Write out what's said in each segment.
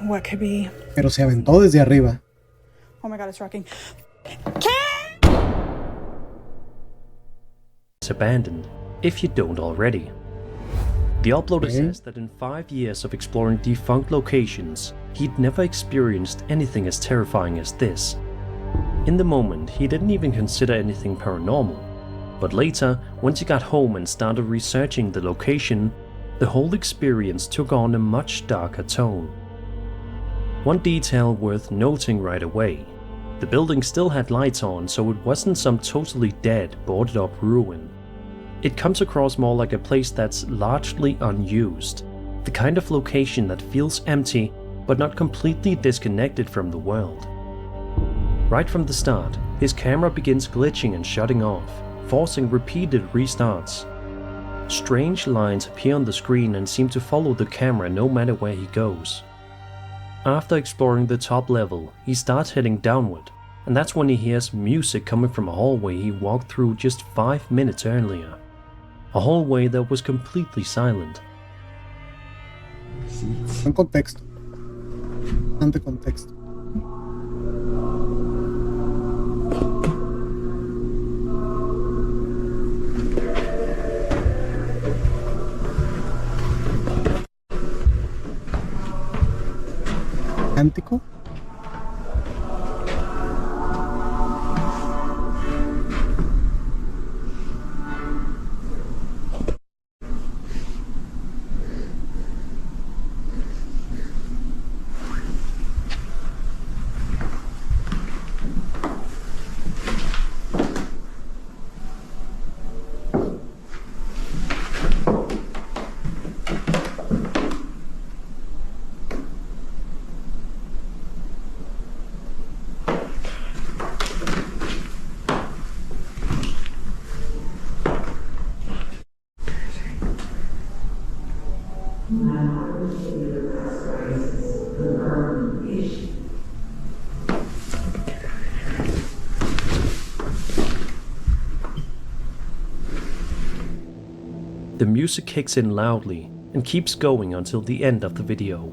What could be? Pero se aventó desde arriba. Oh my god, it's rocking. It's abandoned, if you don't already. The uploader says that in 5 years of exploring defunct locations, he'd never experienced anything as terrifying as this. In the moment, he didn't even consider anything paranormal, but later, once he got home and started researching the location, the whole experience took on a much darker tone. One detail worth noting right away: the building still had lights on, so it wasn't some totally dead, boarded up ruin. It comes across more like a place that's largely unused, the kind of location that feels empty but not completely disconnected from the world. Right from the start, his camera begins glitching and shutting off, forcing repeated restarts. Strange lines appear on the screen and seem to follow the camera no matter where he goes. After exploring the top level, he starts heading downward, and that's when he hears music coming from a hallway he walked through just 5 minutes earlier. A hallway that was completely silent. En contexto. Bastante contexto. Cántico. The music kicks in loudly and keeps going until the end of the video.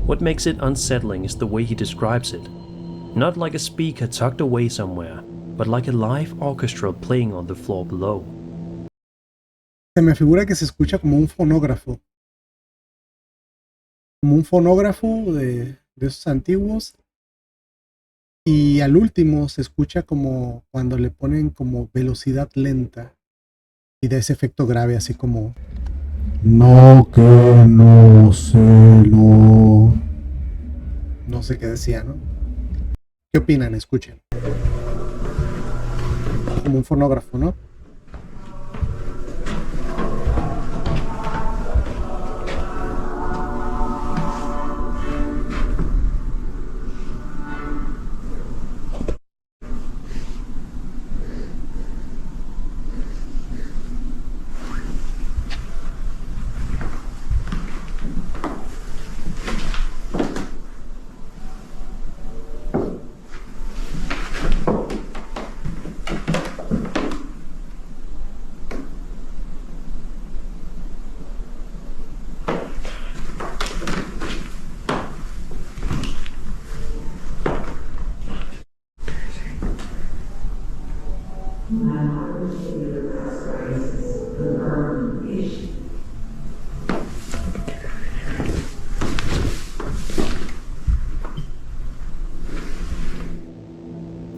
What makes it unsettling is the way he describes it. Not like a speaker tucked away somewhere, but like a live orchestra playing on the floor below. Se me figura que se escucha como un fonógrafo. Como un fonógrafo de esos antiguos. Y al último se escucha como cuando le ponen como velocidad lenta. Y da ese efecto grave, así como... No, que no sé, no... No sé qué decía, ¿no? ¿Qué opinan? Escuchen. Como un fonógrafo, ¿no?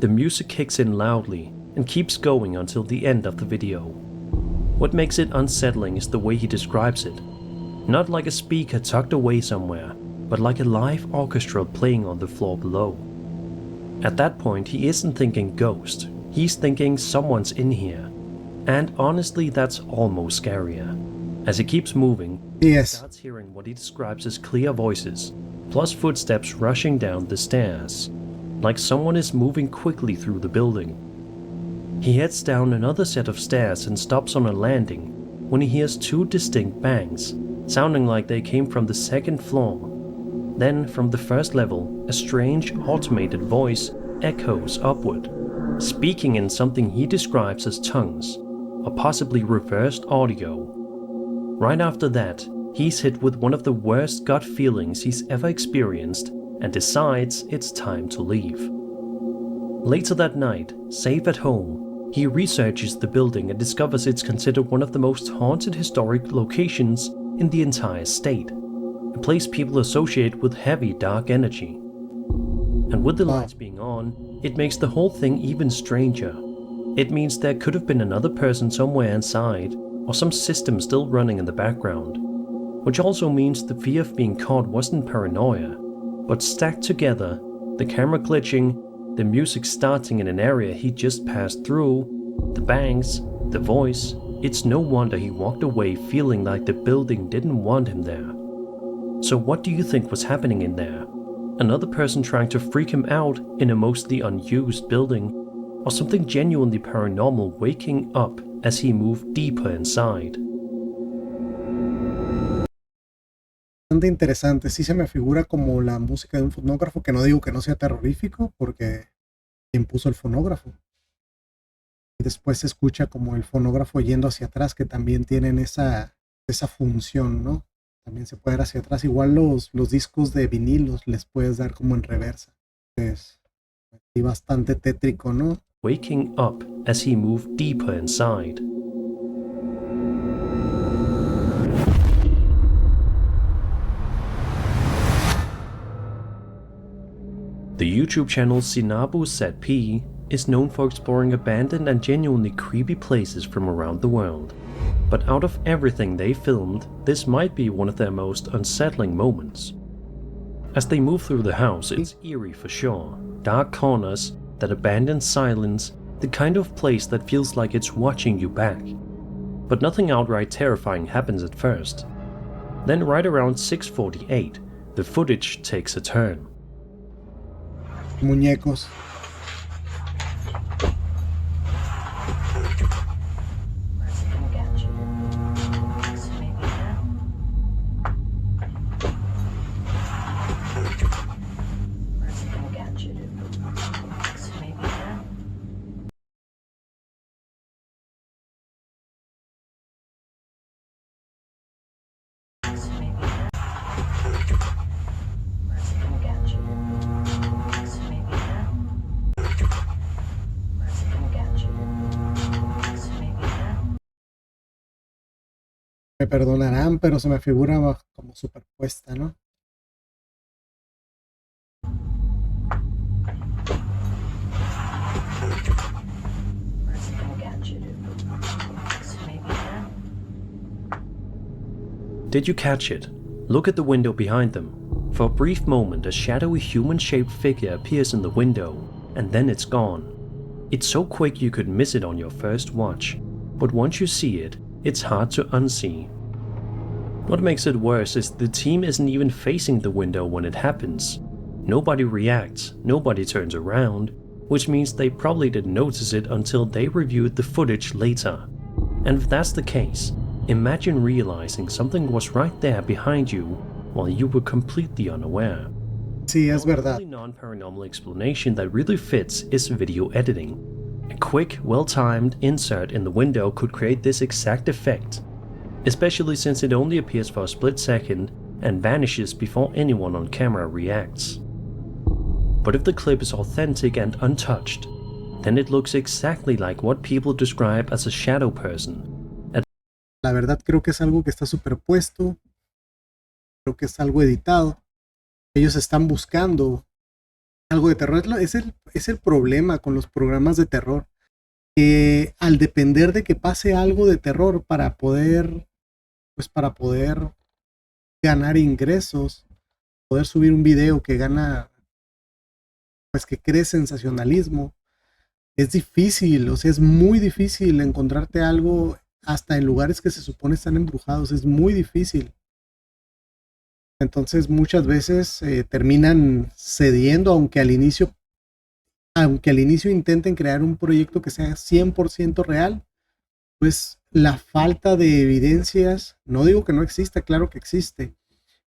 The music kicks in loudly and keeps going until the end of the video. What makes it unsettling is the way he describes it. Not like a speaker tucked away somewhere, but like a live orchestra playing on the floor below. At that point, he isn't thinking ghost, he's thinking someone's in here. And honestly, that's almost scarier. As he keeps moving, he starts hearing what he describes as clear voices, plus footsteps rushing down the stairs, like someone is moving quickly through the building. He heads down another set of stairs and stops on a landing when he hears 2 distinct bangs, sounding like they came from the 2nd floor. Then, from the 1st level, a strange automated voice echoes upward, speaking in something he describes as tongues, or possibly reversed audio. Right after that, he's hit with one of the worst gut feelings he's ever experienced and decides it's time to leave. Later that night, safe at home, he researches the building and discovers it's considered one of the most haunted historic locations in the entire state, a place people associate with heavy dark energy. And with the lights being on, it makes the whole thing even stranger. It means there could have been another person somewhere inside, or some system still running in the background. Which also means the fear of being caught wasn't paranoia, but stacked together, the camera glitching, the music starting in an area he just passed through, the bangs, the voice. It's no wonder he walked away feeling like the building didn't want him there. So what do you think was happening in there? Another person trying to freak him out in a mostly unused building, or something genuinely paranormal waking up as he moved deeper inside? Bastante interesante, sí se me figura como la música de un fonógrafo, que no digo que no sea terrorífico, porque quien puso el fonógrafo. Y después se escucha como el fonógrafo yendo hacia atrás, que también tienen esa función, ¿no? También se puede ir hacia atrás. Igual los discos de vinilos les puedes dar como en reversa. Es bastante tétrico, ¿no? Waking up as he moved deeper inside. The YouTube channel Sinabu ZP is known for exploring abandoned and genuinely creepy places from around the world. But out of everything they filmed, this might be one of their most unsettling moments. As they move through the house, it's eerie for sure. Dark corners, that abandoned silence, the kind of place that feels like it's watching you back. But nothing outright terrifying happens at first. Then right around 6:48, the footage takes a turn. Muñecos. Me perdonarán, pero se me figura como superpuesta, ¿no? Did you catch it? Look at the window behind them. For a brief moment, a shadowy human-shaped figure appears in the window, and then it's gone. It's so quick you could miss it on your first watch, but once you see it, it's hard to unsee. What makes it worse is the team isn't even facing the window when it happens. Nobody reacts, nobody turns around, which means they probably didn't notice it until they reviewed the footage later. And if that's the case, imagine realizing something was right there behind you while you were completely unaware. Sí, es verdad. The only non-paranormal explanation that really fits is video editing. A quick, well-timed insert in the window could create this exact effect, especially since it only appears for a split second and vanishes before anyone on camera reacts. But if the clip is authentic and untouched, then it looks exactly like what people describe as a shadow person. La verdad creo que es algo que está superpuesto, creo que es algo editado. Ellos están buscando algo de terror. Es el problema con los programas de terror. Al depender de que pase algo de terror para poder ganar ingresos, poder subir un video que gana, pues que cree sensacionalismo, es difícil, o sea, es muy difícil encontrarte algo hasta en lugares que se supone están embrujados, es muy difícil. Entonces muchas veces terminan cediendo, aunque al inicio intenten crear un proyecto que sea 100% real, pues la falta de evidencias, no digo que no exista, claro que existe,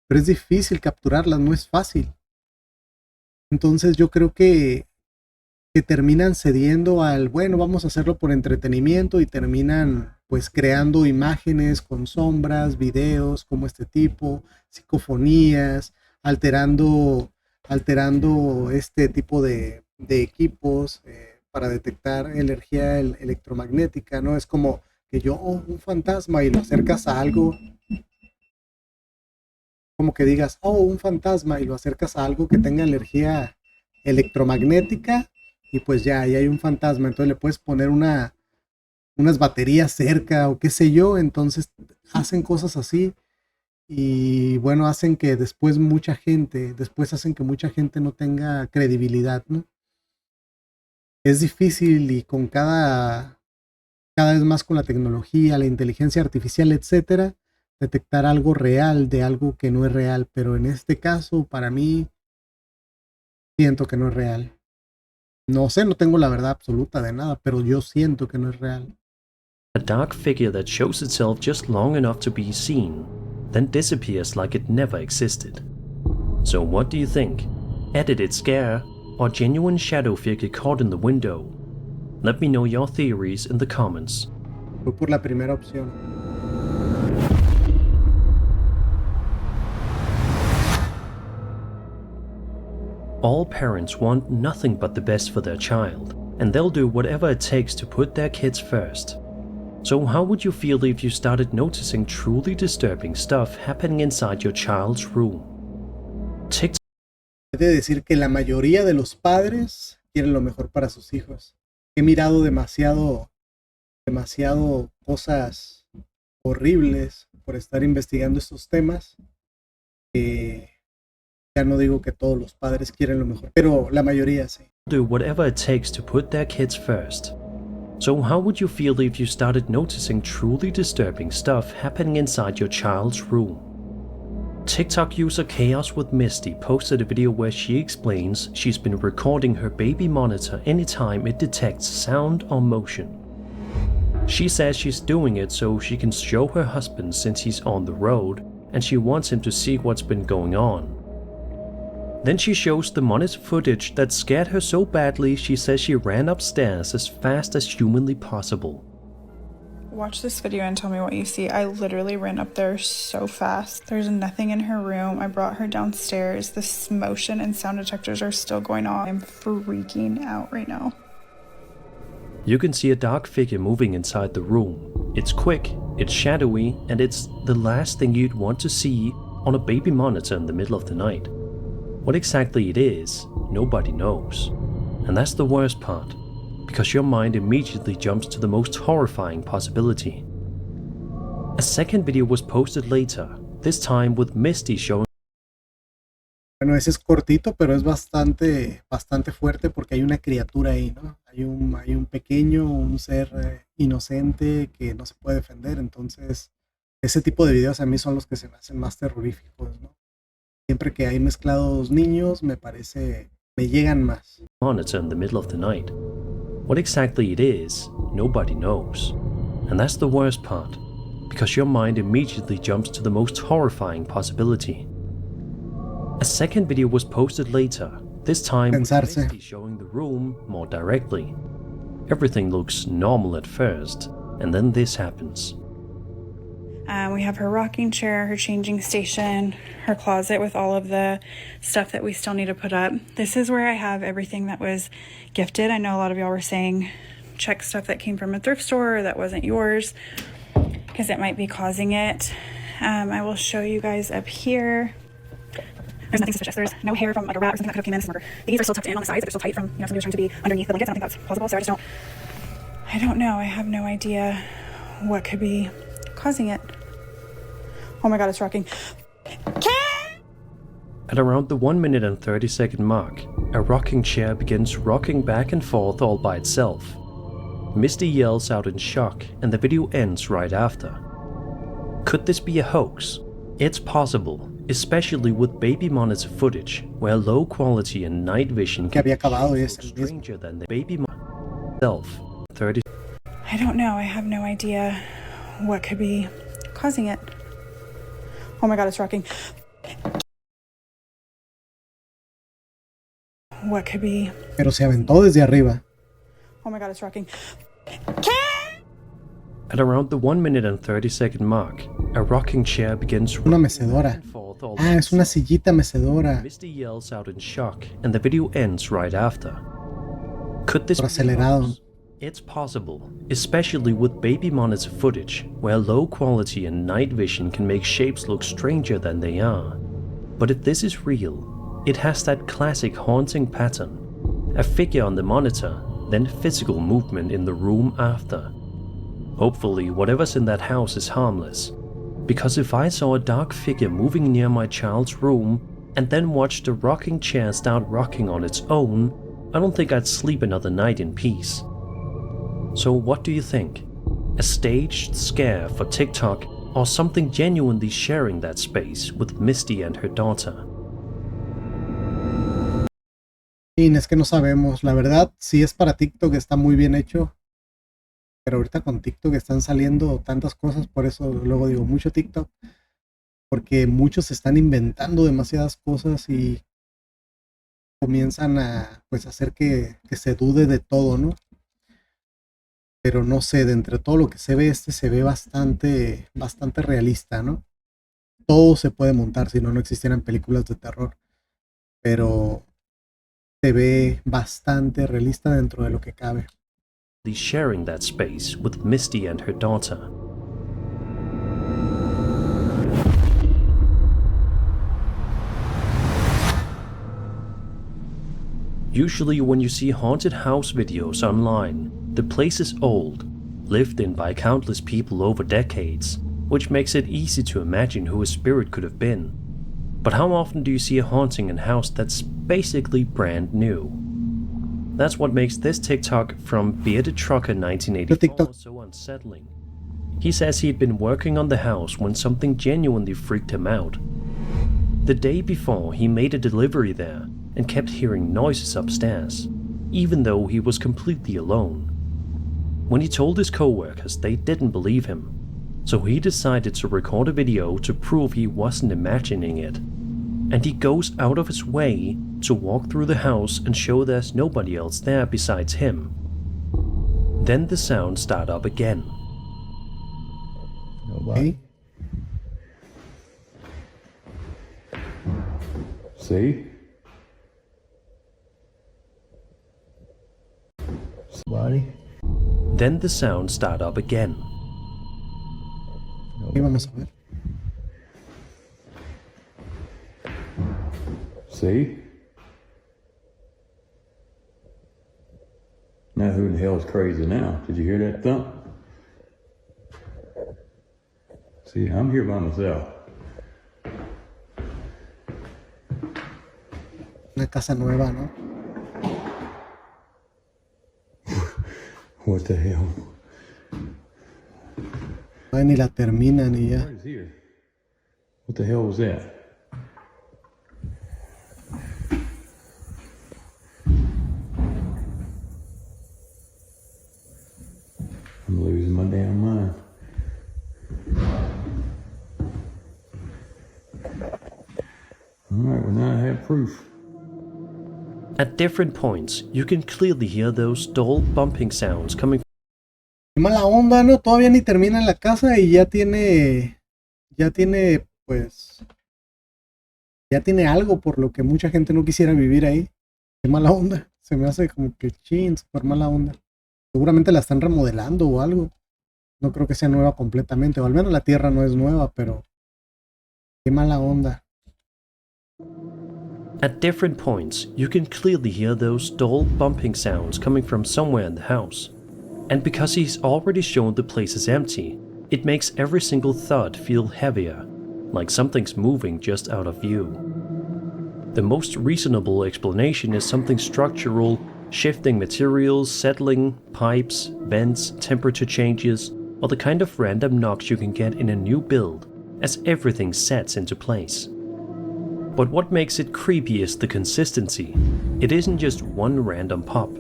pero es difícil capturarlas, no es fácil. Entonces yo creo que terminan cediendo al, bueno, vamos a hacerlo por entretenimiento, y terminan pues creando imágenes con sombras, videos como este tipo, psicofonías, alterando este tipo de equipos para detectar energía electromagnética, ¿no? Es como que un fantasma y lo acercas a algo, como que digas, un fantasma y lo acercas a algo que tenga energía electromagnética y pues ya, ahí hay un fantasma, entonces le puedes poner unas baterías cerca o qué sé yo, entonces hacen cosas así y bueno, hacen que después hacen que mucha gente no tenga credibilidad, ¿no? Es difícil y con cada vez más con la tecnología, la inteligencia artificial, etcétera, detectar algo real de algo que no es real, pero en este caso, para mí, siento que no es real. No sé, no tengo la verdad absoluta de nada, pero yo siento que no es real. A dark figure that shows itself just long enough to be seen, then disappears like it never existed. So what do you think? Edited scare, or genuine shadow figure caught in the window? Let me know your theories in the comments. Fue por la primera opción. All parents want nothing but the best for their child, and they'll do whatever it takes to put their kids first. So how would you feel if you started noticing truly disturbing stuff happening inside your child's room? TikTok. He de decir que la mayoría de los padres quieren lo mejor para sus hijos. He mirado demasiado cosas horribles por estar investigando estos temas. Ya no digo que todos los padres quieren lo mejor, pero la mayoría sí. Do whatever it takes to put their kids first. So how would you feel if you started noticing truly disturbing stuff happening inside your child's room? TikTok user Chaos with Misty posted a video where she explains she's been recording her baby monitor anytime it detects sound or motion. She says she's doing it so she can show her husband since he's on the road and she wants him to see what's been going on. Then she shows the monitor footage that scared her so badly she says she ran upstairs as fast as humanly possible. Watch this video and tell me what you see. I literally ran up there so fast. There's nothing in her room. I brought her downstairs. The motion and sound detectors are still going on. I'm freaking out right now. You can see a dark figure moving inside the room. It's quick, it's shadowy, and it's the last thing you'd want to see on a baby monitor in the middle of the night. What exactly it is, nobody knows. And that's the worst part, because your mind immediately jumps to the most horrifying possibility. A second video was posted later, this time with Misty showing. Bueno, ese es cortito, pero es bastante fuerte porque hay una criatura ahí, ¿no? Hay un pequeño, un ser inocente que no se puede defender, entonces ese tipo de videos a mí son los que se me hacen más terroríficos, ¿no? Siempre que hay mezclados niños, me llegan más. Monitor in the middle of the night. What exactly it is, nobody knows. And that's the worst part, because your mind immediately jumps to the most horrifying possibility. A second video was posted later, this time with Misty showing the room more directly. Everything looks normal at first, and then this happens. We have her rocking chair, her changing station, her closet with all of the stuff that we still need to put up. This is where I have everything that was gifted. I know a lot of y'all were saying check stuff that came from a thrift store or that wasn't yours because it might be causing it. I will show you guys up here. There's nothing suspicious. There's no hair from like a rat or something that could have came in this murder. These are still tucked in on the sides. They're still tight from, somebody was trying to be underneath the blankets. I don't think that's plausible, so I don't know. I have no idea what could be causing it. Oh my god, it's rocking. At around the 1 minute and 30-second mark, a rocking chair begins rocking back and forth all by itself. Misty yells out in shock and the video ends right after. Could this be a hoax? It's possible, especially with baby monitor footage, where low quality and night vision can look stranger than the baby monitor itself. 30. I don't know. I have no idea what could be causing it. Oh my god, it's rocking. What could be? Pero se aventó desde arriba. Oh my god, it's rocking. At around the 1 minute and 30-second mark, a rocking chair begins Una rocking mecedora. back and forth all Ah, es una sillita mecedora. Misty yells out in shock, and the video ends right after. Could this Por be a acelerado. hoax? It's possible, especially with baby monitor footage, where low quality and night vision can make shapes look stranger than they are. But if this is real, it has that classic haunting pattern. A figure on the monitor, then physical movement in the room after. Hopefully whatever's in that house is harmless. Because if I saw a dark figure moving near my child's room, and then watched the rocking chair start rocking on its own, I don't think I'd sleep another night in peace. So what do you think? A staged scare for TikTok, or something genuinely sharing that space with Misty and her daughter? Y es que no sabemos, la verdad, si es para TikTok está muy bien hecho, pero ahorita con TikTok están saliendo tantas cosas, por eso luego digo mucho TikTok, porque muchos están inventando demasiadas cosas y comienzan a pues hacer que se dude de todo, ¿no? Pero no sé, de entre todo lo que se ve, se ve bastante realista, ¿no? Todo se puede montar, si no, no existieran películas de terror, pero se ve bastante realista dentro de lo que cabe. Sharing that space with Misty and her daughter. Usually when you see haunted house videos online, the place is old, lived in by countless people over decades, which makes it easy to imagine who a spirit could have been. But how often do you see a haunting in a house that's basically brand new? That's what makes this TikTok from Bearded Trucker 1984 so unsettling. He says he'd been working on the house when something genuinely freaked him out. The day before, he made a delivery there and kept hearing noises upstairs, even though he was completely alone. When he told his co-workers, they didn't believe him, so he decided to record a video to prove he wasn't imagining it. And he goes out of his way to walk through the house and show there's nobody else there besides him. Then the sounds start up again. Nobody. See? Somebody? Then the sounds start up again. Y vamos a ver. See? Now who the hell's crazy now? Did you hear that thump? See, I'm here by myself. Una casa nueva, ¿no? What the hell? Ay, ni la terminan y ya. What is here? What the hell was that? I'm losing my damn mind. Alright, well now I have proof. At different points, you can clearly hear those dull bumping sounds coming Qué mala onda, ¿no? Todavía ni termina en la casa y ya tiene, pues, ya tiene algo por lo que mucha gente no quisiera vivir ahí. Qué mala onda. Se me hace como que súper mala onda. Seguramente la están remodelando o algo. No creo que sea nueva completamente, o al menos la tierra no es nueva, pero qué mala onda. At different points, you can clearly hear those dull bumping sounds coming from somewhere in the house. And because he's already shown the place is empty, it makes every single thud feel heavier, like something's moving just out of view. The most reasonable explanation is something structural, shifting materials, settling, pipes, vents, temperature changes, or the kind of random knocks you can get in a new build, as everything sets into place. But what makes it creepy is the consistency. It isn't just one random pop.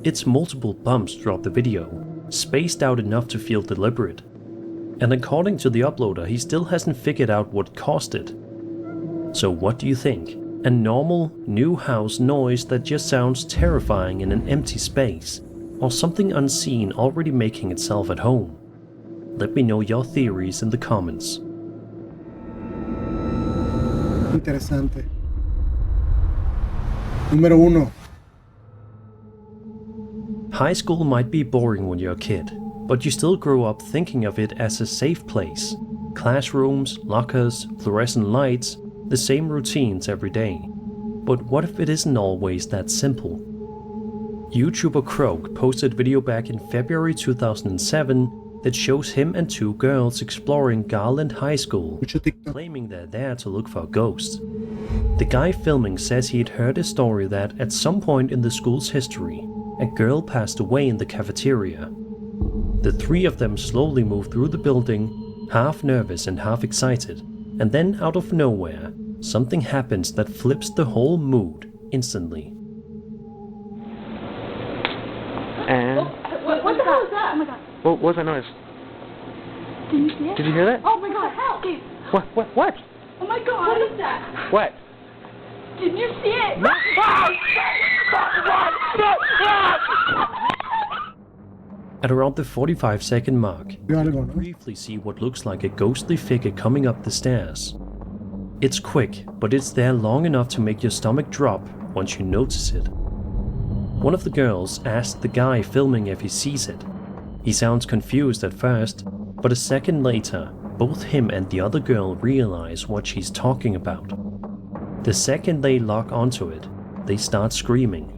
It's multiple bumps throughout the video, spaced out enough to feel deliberate. And according to the uploader, he still hasn't figured out what caused it. So what do you think? A normal, new house noise that just sounds terrifying in an empty space? Or something unseen already making itself at home? Let me know your theories in the comments. Interesante. Número 1. High school might be boring when you're a kid, but you still grow up thinking of it as a safe place. Classrooms, lockers, fluorescent lights, the same routines every day. But what if it isn't always that simple? YouTuber Croak posted a video back in February 2007 that shows him and 2 girls exploring Garland High School, Mucho TikTok. claiming they're there to look for a ghost. The guy filming says he'd heard a story that at some point in the school's history, a girl passed away in the cafeteria. The 3 of them slowly move through the building, half nervous and half excited, and then out of nowhere, something happens that flips the whole mood instantly. And What the hell is that? Oh my god. what was that noise? Did you see it? Did you hear that? Oh my god, help! Gabe. What? Oh my god. What is that? What? Didn't you see it? No. At around the 45-second mark, Vio algo, ¿no? briefly see what looks like a ghostly figure coming up the stairs. It's quick, but it's there long enough to make your stomach drop once you notice it. One of the girls asks the guy filming if he sees it. He sounds confused at first, but a second later, both him and the other girl realize what she's talking about. The second they lock onto it, they start screaming,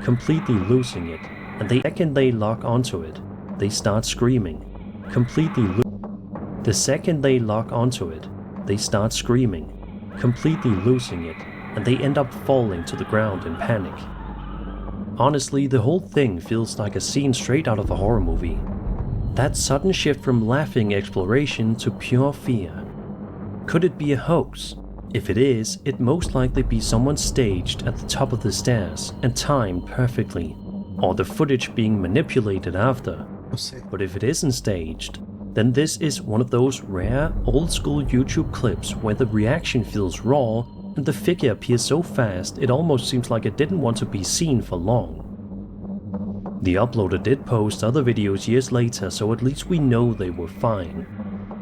completely losing it, and the second they lock onto it, they start screaming, completely the second they lock onto it, they start screaming, completely losing it, and they end up falling to the ground in panic. Honestly, the whole thing feels like a scene straight out of a horror movie. That sudden shift from laughing exploration to pure fear. Could it be a hoax? If it is, it most likely be someone staged at the top of the stairs and timed perfectly, or the footage being manipulated after. No sé. But if it isn't staged, then this is one of those rare, old-school YouTube clips where the reaction feels raw and the figure appears so fast it almost seems like it didn't want to be seen for long. The uploader did post other videos years later, so at least we know they were fine.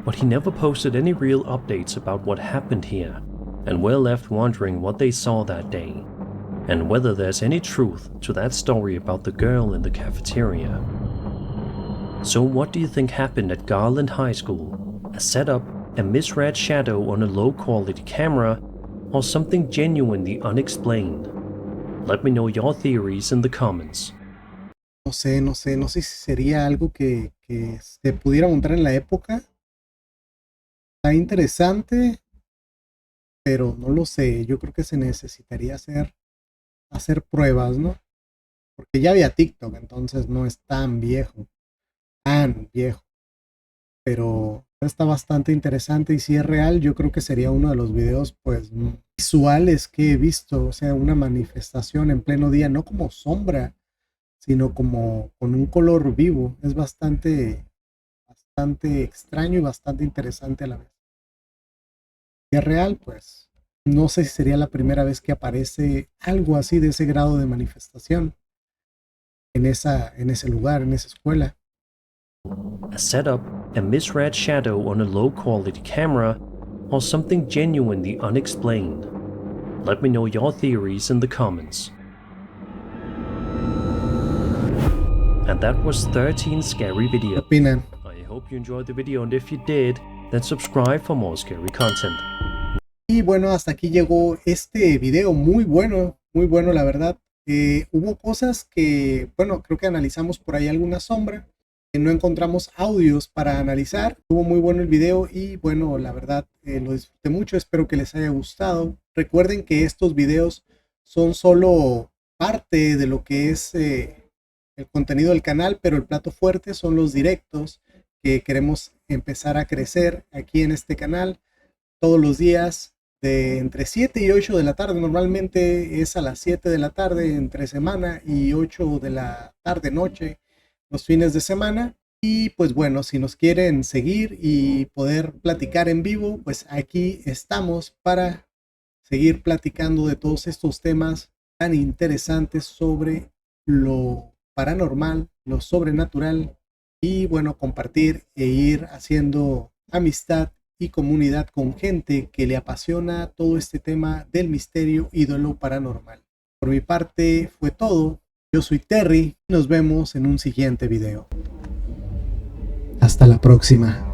But he never posted any real updates about what happened here, and we're left wondering what they saw that day, and whether there's any truth to that story about the girl in the cafeteria. So what do you think happened at Garland High School? A setup, a misread shadow on a low-quality camera, or something genuinely unexplained? Let me know your theories in the comments. No sé si sería algo que se pudiera montar en la época. Está interesante, pero no lo sé. Yo creo que se necesitaría hacer pruebas, ¿no? Porque ya había TikTok, entonces no es tan viejo. Pero está bastante interesante y si es real, yo creo que sería uno de los videos pues visuales que he visto, o sea, una manifestación en pleno día, no como sombra, sino como con un color vivo. Es bastante extraño y bastante interesante a la vez. Si es real, pues no sé si sería la primera vez que aparece algo así de ese grado de manifestación en ese lugar, en esa escuela. A setup, a misread shadow on a low-quality camera, or something genuinely unexplained? Let me know your theories in the comments. And that was 13 scary ¿Qué videos. opinan? I hope you enjoyed the video, and if you did, then subscribe for more scary content. Y bueno, hasta aquí llegó este video muy bueno la verdad. Hubo cosas que, bueno, creo que analizamos por ahí alguna sombra. No encontramos audios para analizar. Estuvo muy bueno el video y bueno, la verdad lo disfruté mucho. Espero que les haya gustado. Recuerden que estos videos son solo parte de lo que es el contenido del canal, pero el plato fuerte son los directos que queremos empezar a crecer aquí en este canal todos los días de entre 7 y 8 de la tarde. Normalmente es a las 7 de la tarde entre semana y 8 de la tarde noche los fines de semana. Y pues bueno, si nos quieren seguir y poder platicar en vivo, pues aquí estamos para seguir platicando de todos estos temas tan interesantes sobre lo paranormal, lo sobrenatural y bueno, compartir e ir haciendo amistad y comunidad con gente que le apasiona todo este tema del misterio y de lo paranormal. Por mi parte fue todo. Yo soy Terry y nos vemos en un siguiente video. Hasta la próxima.